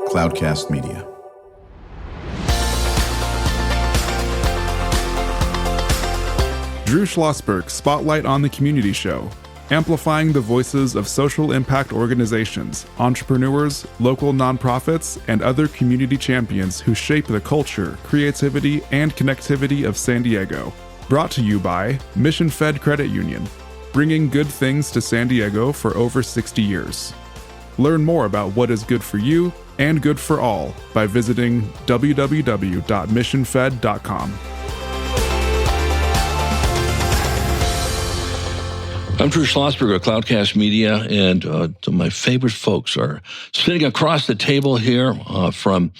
Cloudcast Media. Drew Schlosberg Spotlight on the Community Show, amplifying the voices of social impact organizations, entrepreneurs, local nonprofits, and other community champions who shape the culture, creativity, and connectivity of San Diego. Brought to you by Mission Fed Credit Union, bringing good things to San Diego for over 60 years. Learn more about what is good for you and good for all by visiting www.missionfed.com. I'm Drew Schlosberg of Cloudcast Media, and my favorite folks are sitting across the table here from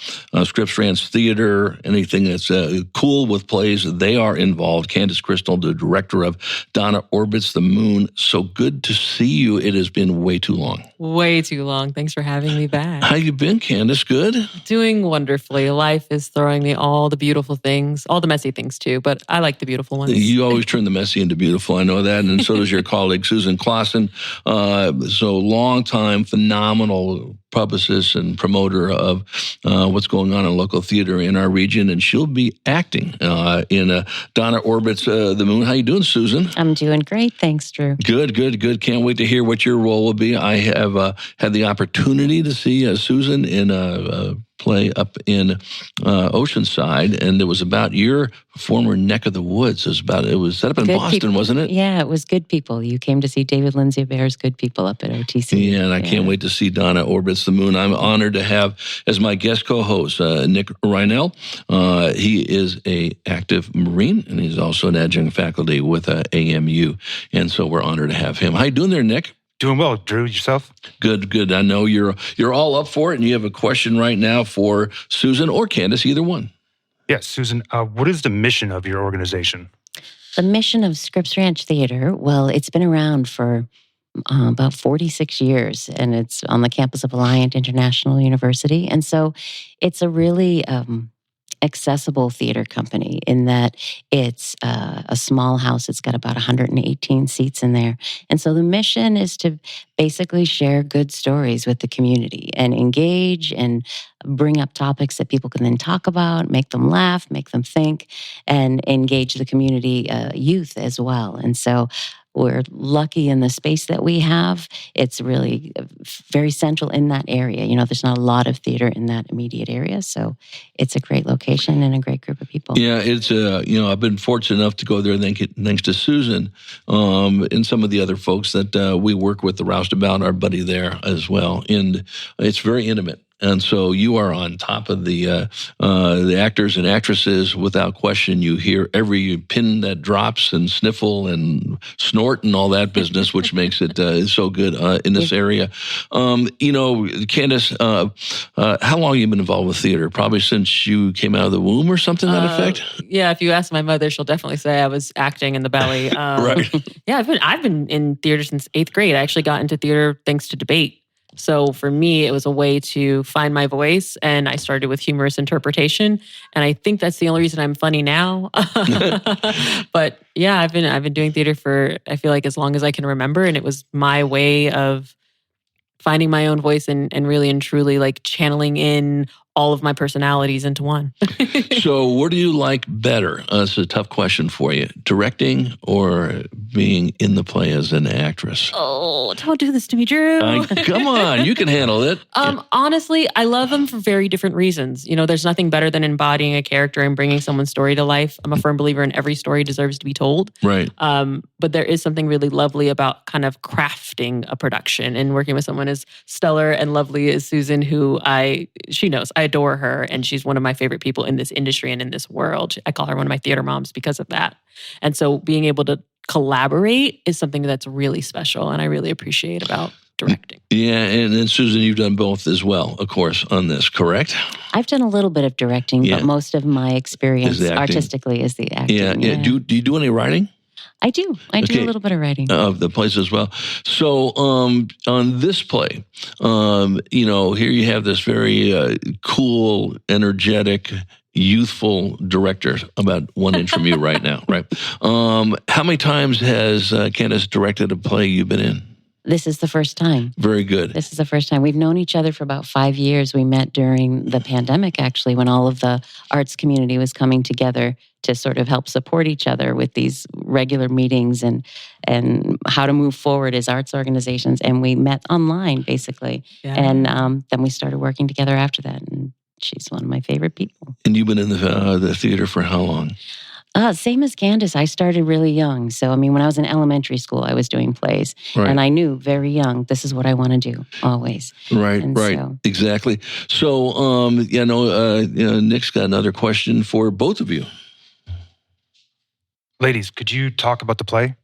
Scripps Ranch Theater. Anything that's cool with plays, they are involved. Kandace Crystal, the director of Donna Orbits the Moon. So good to see you. It has been way too long. Way too long. Thanks for having me back. How you been, Kandace? Good? Doing wonderfully. Life is throwing me all the beautiful things, all the messy things too, but I like the beautiful ones. You always turn the messy into beautiful. I know that, and so does your colleague, Susan Clausen. So long time, phenomenal publicist and promoter of what's going on in local theater in our region, and she'll be acting in Donna Orbits the Moon. How you doing, Susan? I'm doing great. Thanks, Drew. Good. Can't wait to hear what your role will be. I have had the opportunity to see Susan in a play up in Oceanside, and it was about your former neck of the woods. It was set up in Boston, people. Wasn't it? Yeah, it was Good People. You came to see David Lindsay Bear's Good People up at OTC. Yeah, and I can't wait to see Donna Orbits the Moon. I'm honored to have as my guest co-host Nick Reinell. He is a active Marine, and he's also an adjunct faculty with AMU, and so we're honored to have him. How you doing there, Nick? Doing well, Drew. Yourself? Good. I know you're all up for it, and you have a question right now for Susan or Kandace, either one. Yes, Susan. What is the mission of your organization? The mission of Scripps Ranch Theater, well, it's been around for about 46 years, and it's on the campus of Alliant International University. And so it's a really accessible theater company in that it's a small house. It's got about 118 seats in there. And so the mission is to basically share good stories with the community and engage and bring up topics that people can then talk about, make them laugh, make them think, and engage the community youth as well. And so we're lucky in the space that we have. It's really very central in that area. You know, there's not a lot of theater in that immediate area, so it's a great location and a great group of people. Yeah, it's I've been fortunate enough to go there thanks to Susan and some of the other folks that we work with, the Roustabout, our buddy there as well, and it's very intimate. And so you are on top of the actors and actresses without question. You hear every pin that drops and sniffle and snort and all that business, which makes it so good in this area. Kandace, how long have you been involved with theater? Probably since you came out of the womb or something to that effect? Yeah, if you ask my mother, she'll definitely say I was acting in the belly. Right. Yeah, I've been in theater since 8th grade. I actually got into theater thanks to debate. So for me, it was a way to find my voice, and I started with humorous interpretation, and I think that's the only reason I'm funny now. But yeah, I've been doing theater for, I feel like, as long as I can remember, and it was my way of finding my own voice and really and truly like channeling in all of my personalities into one. So what do you like better? It's a tough question for you. Directing or being in the play as an actress? Oh, don't do this to me, Drew. Come on, you can handle it. Honestly, I love them for very different reasons. You know, there's nothing better than embodying a character and bringing someone's story to life. I'm a firm believer in every story deserves to be told. Right. But there is something really lovely about kind of crafting a production and working with someone as stellar and lovely as Susan, who she knows I adore her, and she's one of my favorite people in this industry and in this world. I call her one of my theater moms because of that. And so being able to collaborate is something that's really special, and I really appreciate about directing. Yeah, and then Susan, you've done both as well, of course, on this, correct? I've done a little bit of directing, but most of my experience artistically is the acting. Yeah. Do you do any writing? I do. I do a little bit of writing. Of the plays as well. So on this play, here you have this very cool, energetic, youthful director about 1 inch from you right now, right? How many times has Kandace directed a play you've been in? This is the first time. Very good. This is the first time. We've known each other for about 5 years. We met during the pandemic, actually, when all of the arts community was coming together to sort of help support each other with these regular meetings and how to move forward as arts organizations. And we met online, basically. Yeah. And then we started working together after that. And she's one of my favorite people. And you've been in the theater for how long? Same as Kandace, I started really young. So, I mean, when I was in elementary school, I was doing plays. Right. And I knew very young, this is what I want to do, always. Right, And right. so- Exactly. So, Nick's got another question for both of you. Ladies, could you talk about the play?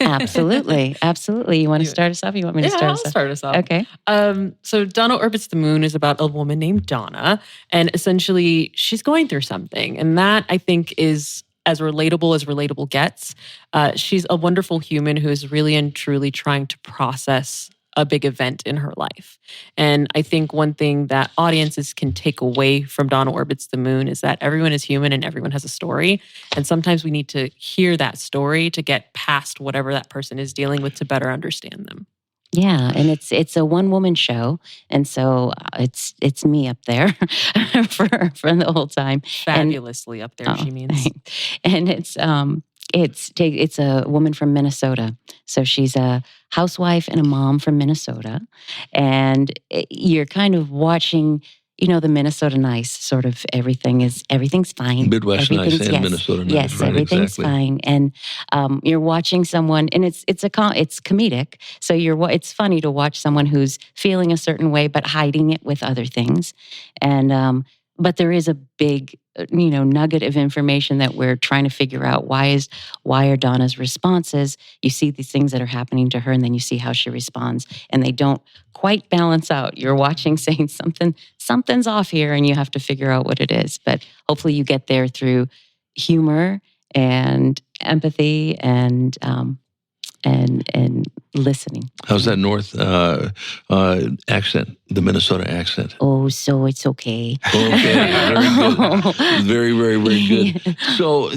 Absolutely. Absolutely. You want to start us off? You want me to start I'll us off? start us off. Okay. So Donna Orbits the Moon is about a woman named Donna, and essentially she's going through something, and that I think is as relatable gets. She's a wonderful human who is really and truly trying to process a big event in her life. And I think one thing that audiences can take away from Donna Orbits the Moon is that everyone is human and everyone has a story. And sometimes we need to hear that story to get past whatever that person is dealing with to better understand them. Yeah, and it's a one-woman show, and so it's me up there for the whole time. Fabulously up there, she means. And it's a woman from Minnesota. So she's a housewife and a mom from Minnesota. And you're kind of watching, the Minnesota nice sort of everything's fine. Midwest nice and yes, Minnesota nice. Yes, right, everything's exactly. fine. And you're watching someone, and it's comedic. So it's funny to watch someone who's feeling a certain way, but hiding it with other things. And but there is a big nugget of information that we're trying to figure out. Why are Donna's responses? You see these things that are happening to her, and then you see how she responds, and they don't quite balance out. You're watching, saying something's off here, and you have to figure out what it is. But hopefully, you get there through humor and empathy and listening. How's that North accent, the Minnesota accent? Oh, so it's okay. Okay, very good. Very, very, very good. So,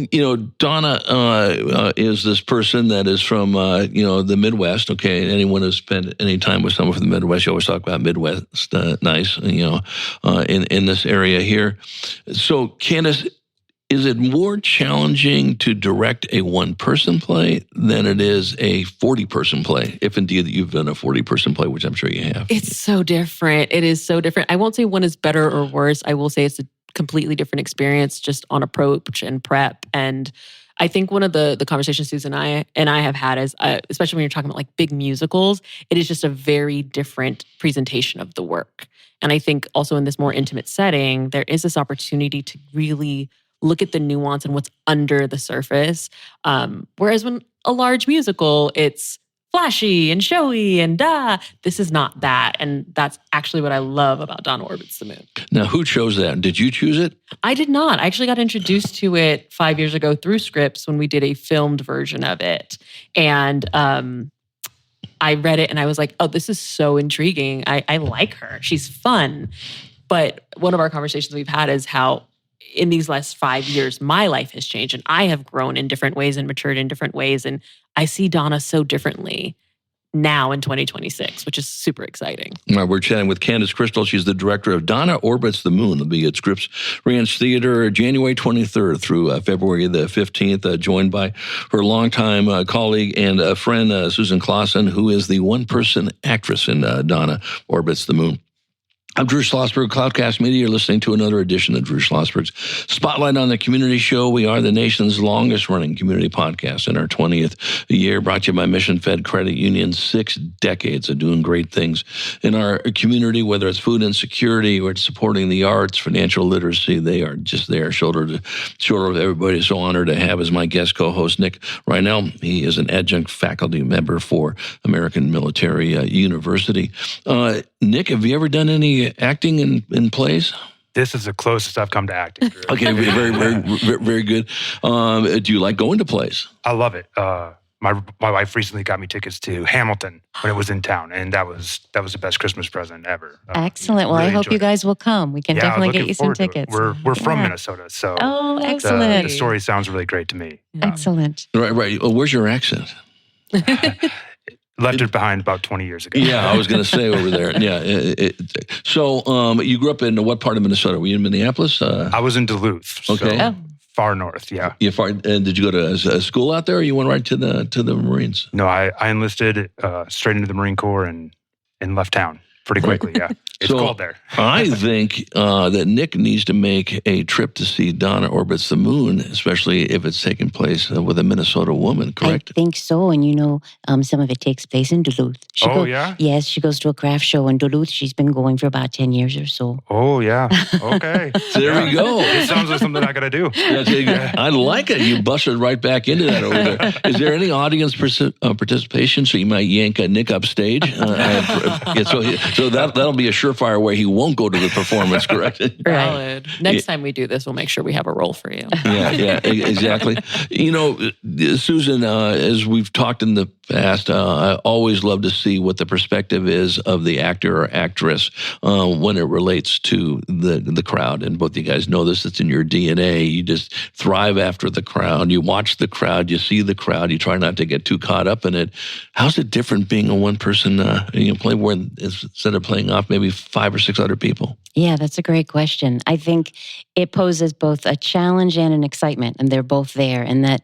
Donna is this person that is from, the Midwest. Okay, anyone who's spent any time with someone from the Midwest, you always talk about Midwest nice, in this area here. So, Kandace, is it more challenging to direct a one-person play than it is a 40-person play, if indeed you've done a 40-person play, which I'm sure you have? It's so different. It is so different. I won't say one is better or worse. I will say it's a completely different experience just on approach and prep. And I think one of the conversations Susan and I have had is, especially when you're talking about like big musicals, it is just a very different presentation of the work. And I think also in this more intimate setting, there is this opportunity to really look at the nuance and what's under the surface. Whereas when a large musical, it's flashy and showy and this is not that. And that's actually what I love about Donna Orbits the Moon. Now, who chose that? Did you choose it? I did not. I actually got introduced to it 5 years ago through Scripps when we did a filmed version of it. And I read it and I was like, oh, this is so intriguing. I like her. She's fun. But one of our conversations we've had is how in these last 5 years, my life has changed and I have grown in different ways and matured in different ways. And I see Donna so differently now in 2026, which is super exciting. All right, we're chatting with Kandace Crystal. She's the director of Donna Orbits the Moon. It'll be at Scripps Ranch Theater January 23rd through February the 15th, joined by her longtime colleague and friend, Susan Clausen, who is the one-person actress in Donna Orbits the Moon. I'm Drew Schlosberg, Cloudcast Media. You're listening to another edition of Drew Schlosberg's Spotlight on the Community Show. We are the nation's longest-running community podcast in our 20th year, brought to you by Mission Fed Credit Union. 6 decades of doing great things in our community, whether it's food insecurity or it's supporting the arts, financial literacy. They are just there, shoulder to shoulder with everybody. So honored to have as my guest co-host Nick Reinell. He is an adjunct faculty member for American Military University. Nick, have you ever done any acting in plays? This is the closest I've come to acting, Drew. Okay, very, very, very good. Do you like going to plays? I love it. My wife recently got me tickets to Hamilton when it was in town, and that was the best Christmas present ever. Excellent. Well, really I hope you enjoyed it. guys will come. We can definitely get looking you some forward to it. tickets. We're from Minnesota, so Oh, excellent. the story sounds really great to me. Excellent. Right. Well, where's your accent? Left it behind about 20 years ago. Yeah, I was going to say over there. Yeah. So you grew up in what part of Minnesota? Were you in Minneapolis? I was in Duluth. Okay. So far north, yeah. You far, and did you go to a school out there, or you went right to the Marines? No, I enlisted straight into the Marine Corps and left town pretty quickly, yeah. It's cold there. I think that Nick needs to make a trip to see Donna Orbits the Moon, especially if it's taking place with a Minnesota woman, correct? I think so. And some of it takes place in Duluth. Yeah? Yes, she goes to a craft show in Duluth. She's been going for about 10 years or so. Oh, yeah. Okay. So there we go. It sounds like something I got to do. I like it. You busted right back into that over there. Is there any audience participation so you might yank Nick upstage? So that'll be a surefire way he won't go to the performance, correct? Valid. Next time we do this, we'll make sure we have a role for you. Yeah, exactly. Susan, as we've talked in the past, I always love to see what the perspective is of the actor or actress when it relates to the crowd. And both you guys know this, it's in your DNA. You just thrive after the crowd. You watch the crowd, you see the crowd, you try not to get too caught up in it. How's it different being a one-person play where instead of playing off maybe 5 or 6 other people? Yeah, that's a great question. I think it poses both a challenge and an excitement, and they're both there. And that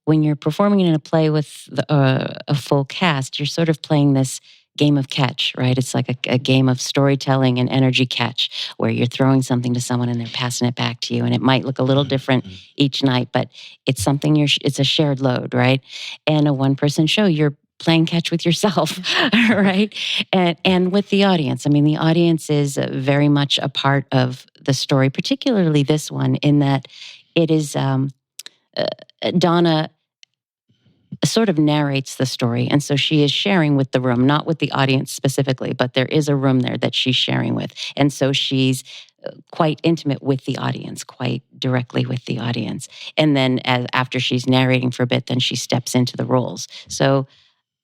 when you're performing in a play with a full cast, you're sort of playing this game of catch, right? It's like a game of storytelling and energy catch, where you're throwing something to someone and they're passing it back to you. And it might look a little different each night, but it's something it's a shared load, right? And a one-person show, you're playing catch with yourself, right? And with the audience. I mean, the audience is very much a part of the story, particularly this one, in that it is Donna sort of narrates the story. And so she is sharing with the room, not with the audience specifically, but there is a room there that she's sharing with. And so she's quite intimate with the audience, quite directly with the audience. And then after she's narrating for a bit, then she steps into the roles. So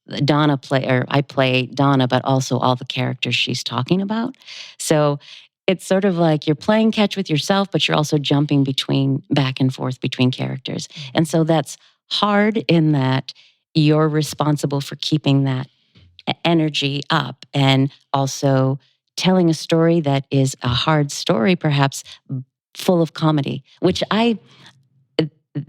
I play Donna, but also all the characters she's talking about. So it's sort of like you're playing catch with yourself, but you're also jumping back and forth between characters. And so that's hard in that you're responsible for keeping that energy up and also telling a story that is a hard story, perhaps full of comedy, which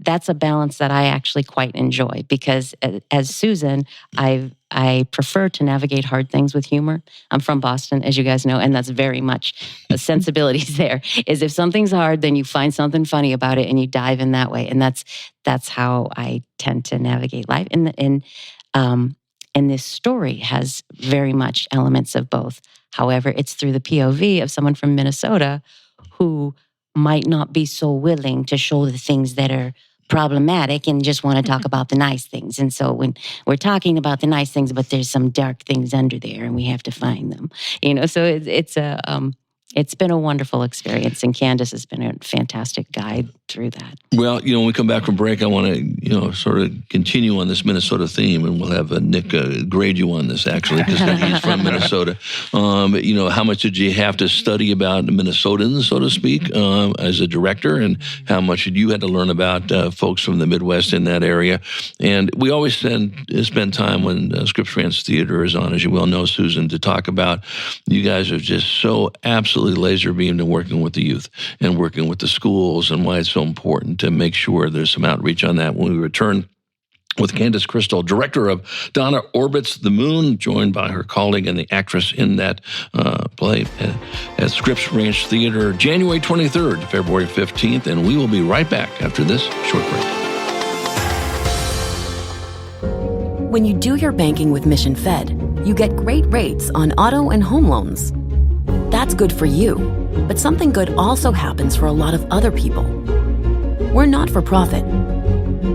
that's a balance that I actually quite enjoy, because as Susan, I prefer to navigate hard things with humor. I'm from Boston, as you guys know, and that's very much sensibilities there. Is if something's hard, then you find something funny about it and you dive in that way. And that's how I tend to navigate life. And this story has very much elements of both. However, it's through the POV of someone from Minnesota who might not be so willing to show the things that are problematic and just want to talk about the nice things. And so when we're talking about the nice things, but there's some dark things under there and we have to find them, so it's been a wonderful experience, and Kandace has been a fantastic guide through that. Well, when we come back from break, I want to, sort of continue on this Minnesota theme, and we'll have Nick grade you on this, actually, because he's from Minnesota. How much did you have to study about Minnesotans, so to speak, as a director, and how much did you have to learn about folks from the Midwest in that area? And we always spend time when Scripps Ranch Theater is on, as you well know, Susan, to talk about you guys are just so absolutely laser beamed in working with the youth and working with the schools, and why it's so important to make sure there's some outreach on that. When we return with Kandace Crystal, director of Donna Orbits the Moon, joined by her colleague and the actress in that play at Scripps Ranch Theater, January 23rd, February 15th, and we will be right back after this short break. When you do your banking with Mission Fed, you get great rates on auto and home loans. That's good for you, but something good also happens for a lot of other people. We're not for profit,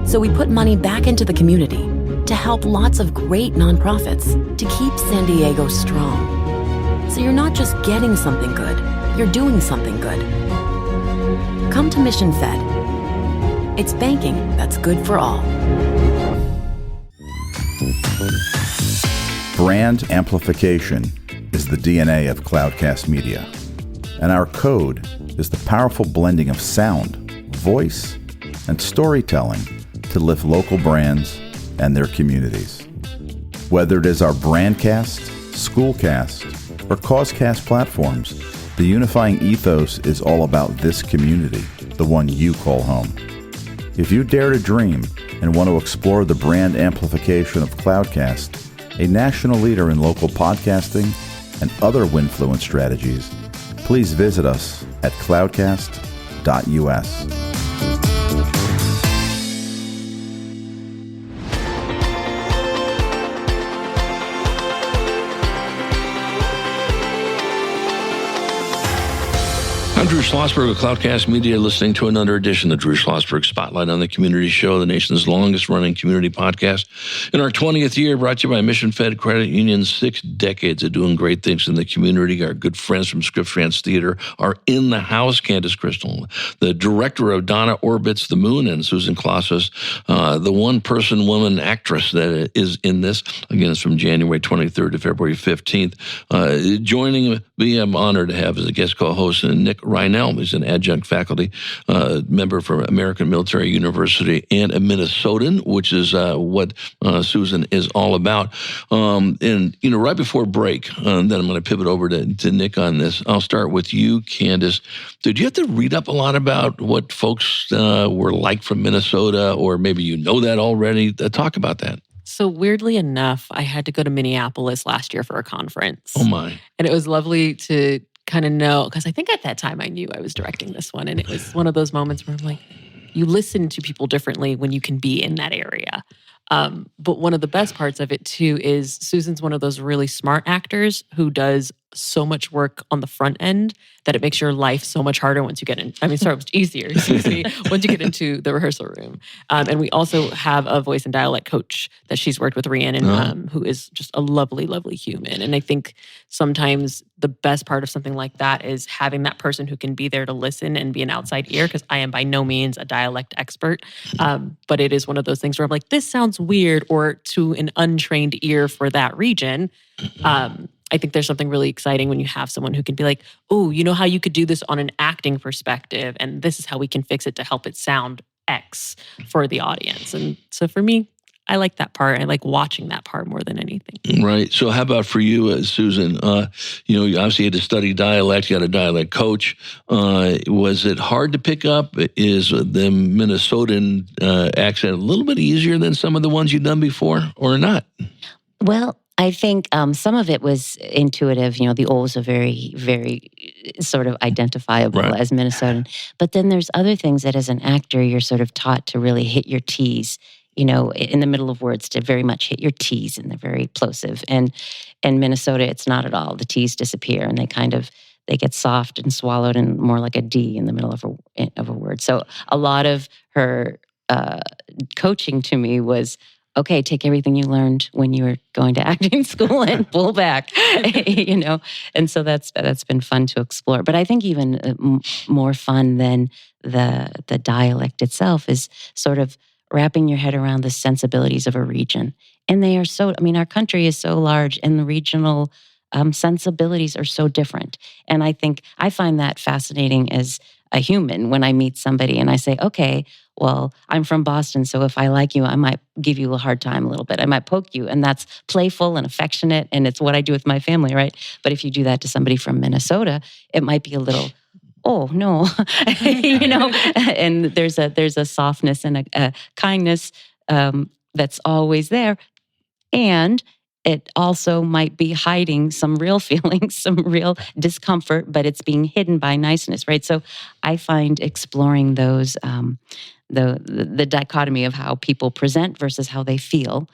so we put money back into the community to help lots of great nonprofits to keep San Diego strong. So you're not just getting something good, you're doing something good. Come to Mission Fed. It's banking that's good for all. Brand amplification is the DNA of Cloudcast Media, and our code is the powerful blending of sound, voice, and storytelling to lift local brands and their communities. Whether it is our Brandcast, Schoolcast, or Causecast platforms, the unifying ethos is all about this community, the one you call home. If you dare to dream and want to explore the brand amplification of Cloudcast, a national leader in local podcasting and other Winfluence strategies, please visit us at cloudcast.us. I'm Drew Schlosberg of Cloudcast Media, listening to another edition of Drew Schlosberg Spotlight on the Community Show, the nation's longest-running community podcast. In our 20th year, brought to you by Mission Fed Credit Union, 6 decades of doing great things in the community. Our good friends from Scripps Ranch Theater are in the house. Kandace Crystal, the director of Donna Orbits the Moon, and Susan Clausen, the one-person woman actress that is in this. Again, it's from January 23rd to February 15th. Joining me, I'm honored to have as a guest co-host Nick Reinell. He's an adjunct faculty member from American Military University and a Minnesotan, which is what Susan is all about. And, right before break, then I'm going to pivot over to Nick on this. I'll start with you, Kandace. Did you have to read up a lot about what folks were like from Minnesota, or maybe you know that already? Talk about that. So weirdly enough, I had to go to Minneapolis last year for a conference. Oh, my. And it was lovely to kind of know, because I think at that time I knew I was directing this one. And it was one of those moments where I'm like, you listen to people differently when you can be in that area. But one of the best parts of it too is Susan's one of those really smart actors who does so much work on the front end that it makes your life so much harder once you get in. Much easier, excuse me, once you get into the rehearsal room. And we also have a voice and dialect coach that she's worked with, Rhiannon, who is just a lovely, lovely human. And I think sometimes the best part of something like that is having that person who can be there to listen and be an outside ear, because I am by no means a dialect expert. But it is one of those things where I'm like, this sounds weird, or to an untrained ear for that region. I think there's something really exciting when you have someone who can be like, oh, you know how you could do this on an acting perspective, and this is how we can fix it to help it sound X for the audience. And so for me, I like that part. I like watching that part more than anything. Right. So how about for you, Susan? You obviously had to study dialect. You got a dialect coach. Was it hard to pick up? Is the Minnesotan accent a little bit easier than some of the ones you've done before, or not? Well, I think some of it was intuitive. The O's are very, very sort of identifiable as Minnesotan. But then there's other things that as an actor, you're sort of taught to really hit your T's, in the middle of words, to very much hit your T's, and they're very plosive. And in Minnesota, it's not at all. The T's disappear, and they get soft and swallowed and more like a D in the middle of a word. So a lot of her coaching to me was, okay, take everything you learned when you were going to acting school and pull back, And so that's been fun to explore. But I think even more fun than the dialect itself is sort of wrapping your head around the sensibilities of a region. And they are our country is so large, and the regional sensibilities are so different. And I think I find that fascinating as a human when I meet somebody and I say, okay, well, I'm from Boston, so if I like you, I might give you a hard time a little bit. I might poke you, and that's playful and affectionate, and it's what I do with my family, right? But if you do that to somebody from Minnesota, it might be a little, oh, no, and there's a softness and a kindness that's always there. And it also might be hiding some real feelings, some real discomfort, but it's being hidden by niceness, right? So I find exploring those, the dichotomy of how people present versus how they feel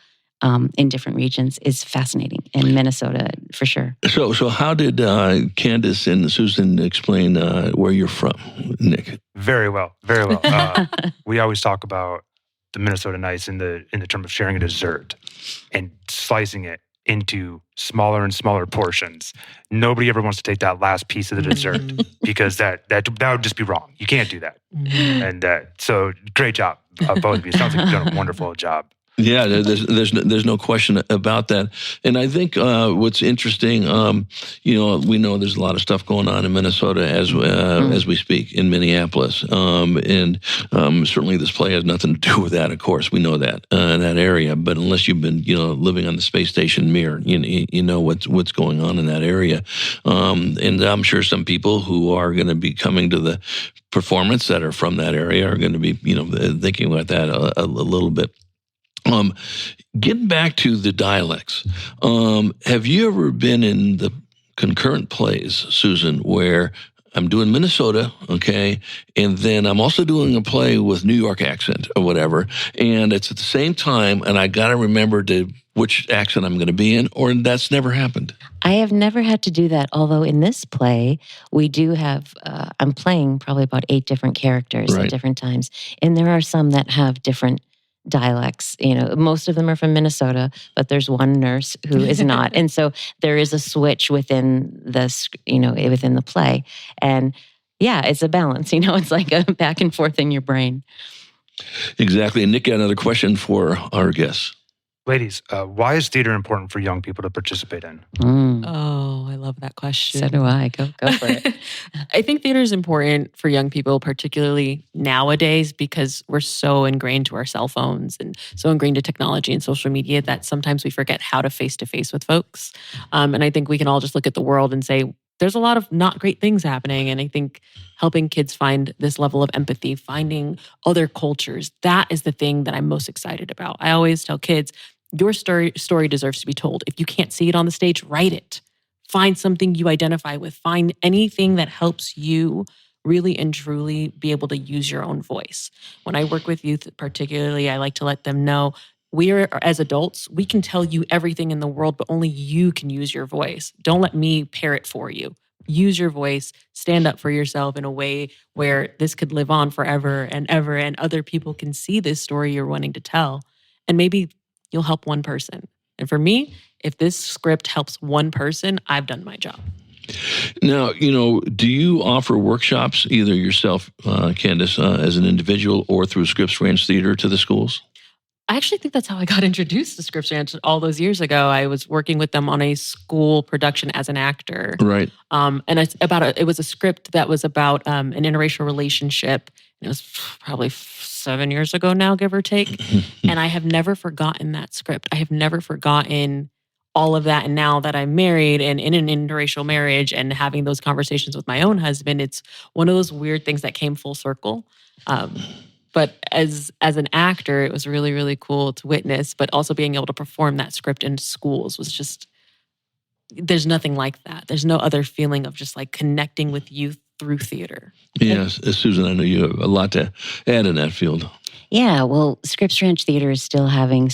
in different regions is fascinating in Minnesota, for sure. So how did Kandace and Susan explain where you're from, Nick? Very well, very well. We always talk about the Minnesota Nights in the term of sharing a dessert and slicing it into smaller and smaller portions. Nobody ever wants to take that last piece of the dessert because that would just be wrong. You can't do that. And so great job, both of you. Sounds like you've done a wonderful job. Yeah, there's no question about that. And I think what's interesting, we know there's a lot of stuff going on in Minnesota as we speak in Minneapolis, and certainly this play has nothing to do with that. Of course, we know that in that area. But unless you've been living on the space station Mir, you know what's going on in that area. And I'm sure some people who are going to be coming to the performance that are from that area are going to be thinking about that a little bit. Getting back to the dialects, have you ever been in the concurrent plays, Susan, where I'm doing Minnesota, okay, and then I'm also doing a play with New York accent or whatever, and it's at the same time, and I got to remember which accent I'm going to be in, or that's never happened? I have never had to do that, although in this play, we do have, I'm playing probably about 8 different characters at different times, and there are some that have different dialects. Most of them are from Minnesota, but there's one nurse who is not. And so there is a switch within within the play. And yeah, it's a balance. It's like a back and forth in your brain. Exactly. And Nick got another question for our guests. Ladies, why is theater important for young people to participate in? Oh, I love that question. So do I. Go for it. I think theater is important for young people, particularly nowadays, because we're so ingrained to our cell phones and so ingrained to technology and social media that sometimes we forget how to face-to-face with folks. And I think we can all just look at the world and say, there's a lot of not great things happening. And I think helping kids find this level of empathy, finding other cultures, that is the thing that I'm most excited about. I always tell kids, your story deserves to be told. If you can't see it on the stage, write it. Find something you identify with. Find anything that helps you really and truly be able to use your own voice. When I work with youth particularly, I like to let them know we are, as adults, we can tell you everything in the world, but only you can use your voice. Don't let me parrot for you. Use your voice, stand up for yourself in a way where this could live on forever and ever, and other people can see this story you're wanting to tell. And maybe you'll help one person. And for me, if this script helps one person, I've done my job. Now, do you offer workshops, either yourself, Kandace, as an individual or through Scripps Ranch Theater to the schools? I actually think that's how I got introduced to Scripps Ranch all those years ago. I was working with them on a school production as an actor. Right. And it was a script that was about an interracial relationship. And it was probably 7 years ago now, give or take. And I have never forgotten that script. I have never forgotten all of that. And now that I'm married and in an interracial marriage and having those conversations with my own husband, it's one of those weird things that came full circle. But as an actor, it was really, really cool to witness, but also being able to perform that script in schools was just, there's nothing like that. There's no other feeling of just like connecting with youth through theater. Yes, Susan, I know you have a lot to add in that field. Yeah, well, Scripps Ranch Theater is still having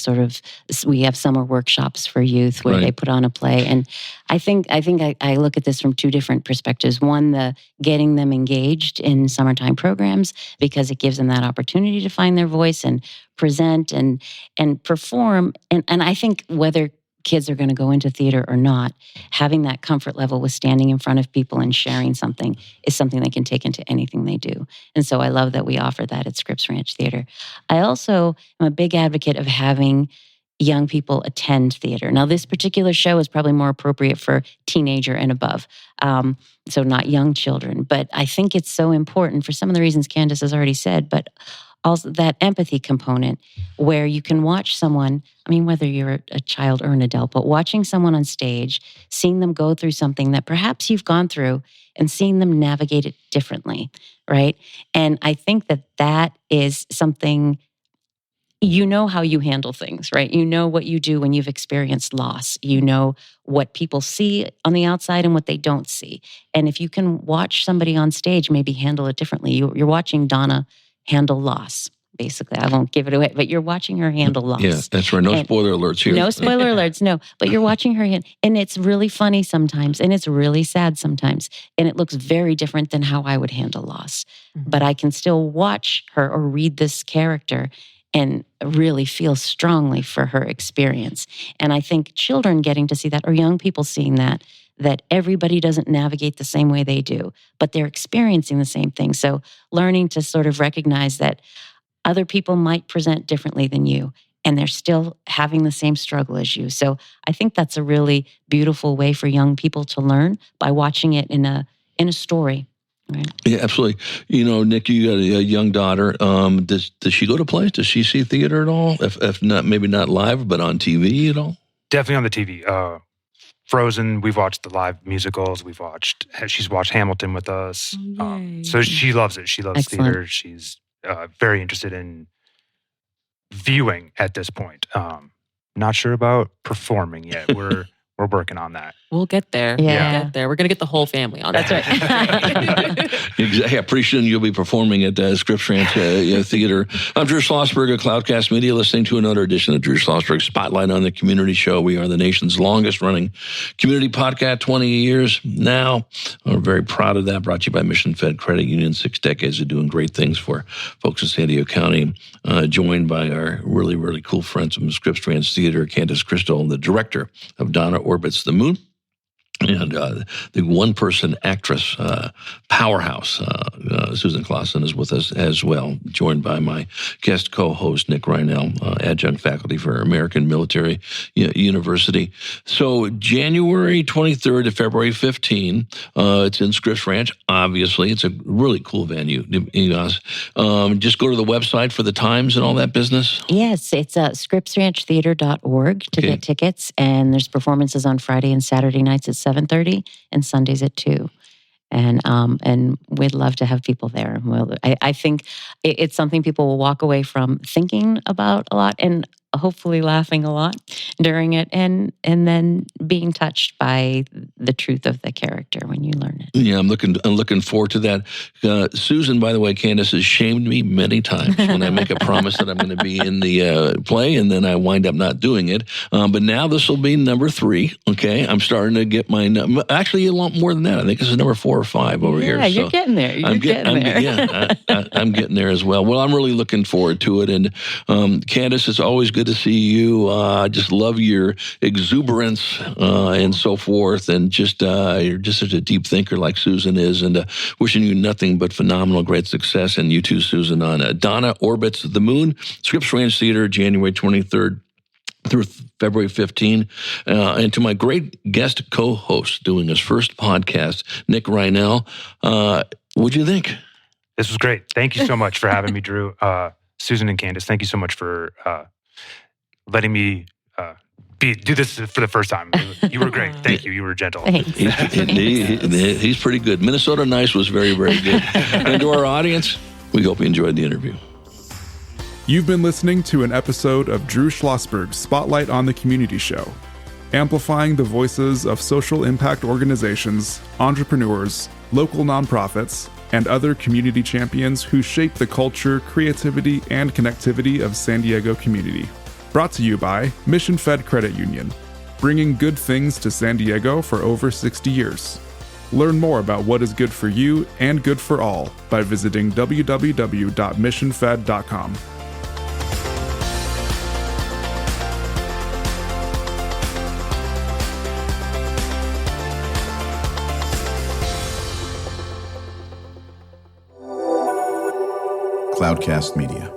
we have summer workshops for youth where they put on a play. And I think I look at this from 2 different perspectives. One, the getting them engaged in summertime programs because it gives them that opportunity to find their voice and present and perform. And I think whether kids are going to go into theater or not, having that comfort level with standing in front of people and sharing something is something they can take into anything they do. And so I love that we offer that at Scripps Ranch Theater. I also am a big advocate of having young people attend theater. Now, this particular show is probably more appropriate for teenager and above, so not young children. But I think it's so important for some of the reasons Kandace has already said, but also that empathy component where you can watch someone, whether you're a child or an adult, but watching someone on stage, seeing them go through something that perhaps you've gone through and seeing them navigate it differently, right? And I think that is something, how you handle things, right? You know what you do when you've experienced loss. You know what people see on the outside and what they don't see. And if you can watch somebody on stage maybe handle it differently, you're watching Donna handle loss, basically. I won't give it away, but you're watching her handle loss. Yeah, that's right. No spoiler alerts here. No spoiler alerts, no. But you're watching her hand, and it's really funny sometimes, and it's really sad sometimes, and it looks very different than how I would handle loss. Mm-hmm. But I can still watch her or read this character and really feel strongly for her experience. And I think children getting to see that, or young people seeing that everybody doesn't navigate the same way they do, but they're experiencing the same thing. So learning to sort of recognize that other people might present differently than you, and they're still having the same struggle as you. So I think that's a really beautiful way for young people to learn by watching it in a story. Right. Yeah, absolutely. Nick, you got a young daughter. Does she go to plays? Does she see theater at all? If not, maybe not live, but on TV at all? Definitely on the TV. Frozen, we've watched the live musicals. She's watched Hamilton with us. So she loves it. She loves Excellent. theater. She's very interested in viewing at this point. Not sure about performing yet. We're working on that. We'll get there. Yeah. We'll get there. We're going to get the whole family on That's that. right. Exactly. Pretty soon you'll be performing at Scripps Ranch Theater. I'm Drew Schlosberg of Cloudcast Media, listening to another edition of Drew Schlosberg Spotlight on the Community Show. We are the nation's longest running community podcast, 20 years now. We're very proud of that. Brought to you by Mission Fed Credit Union, 6 decades of doing great things for folks in San Diego County. Joined by our really, really cool friends from Scripps Ranch Theater, Kandace Crystal, the director of Donna Orbits the Moon. And the one-person actress powerhouse, Susan Clausen, is with us as well, joined by my guest co-host, Nick Reinell, adjunct faculty for American Military University. So January 23rd to February 15, it's in Scripps Ranch. Obviously, it's a really cool venue. Just go to the website for the times and all that business. Yes, it's scripsranchtheater.org to get tickets, and there's performances on Friday and Saturday nights at 7:30 and Sundays at 2. And we'd love to have people there. I think it's something people will walk away from thinking about a lot and hopefully laughing a lot during it, and then being touched by the truth of the character when you learn it. Yeah, I'm looking forward to that. Susan, by the way, Kandace has shamed me many times when I make a promise that I'm going to be in the play, and then I wind up not doing it. But now this will be number 3. Okay, I'm starting to get my actually a lot more than that. I think this is number 4 or 5 over here. Yeah, you're getting there. I'm getting there. I'm getting there as well. Well, I'm really looking forward to it. And Kandace, it's always good to see you. I just love your exuberance and so forth. And just you're just such a deep thinker like Susan is. And wishing you nothing but phenomenal, great success. And you too, Susan, on Donna Orbits the Moon, Scripps Ranch Theater, January 23rd through February 15. And to my great guest co-host doing his first podcast, Nick Reinell, what'd you think? This was great. Thank you so much for having me, Drew. Susan and Kandace, thank you so much for letting me do this for the first time. You were great. Thank you. You were gentle. He's pretty good. Minnesota Nice was very, very good. And to our audience, we hope you enjoyed the interview. You've been listening to an episode of Drew Schlosberg's Spotlight on the Community Show, amplifying the voices of social impact organizations, entrepreneurs, local nonprofits, and other community champions who shape the culture, creativity, and connectivity of San Diego community. Brought to you by Mission Fed Credit Union, bringing good things to San Diego for over 60 years. Learn more about what is good for you and good for all by visiting www.missionfed.com. Cloudcast Media.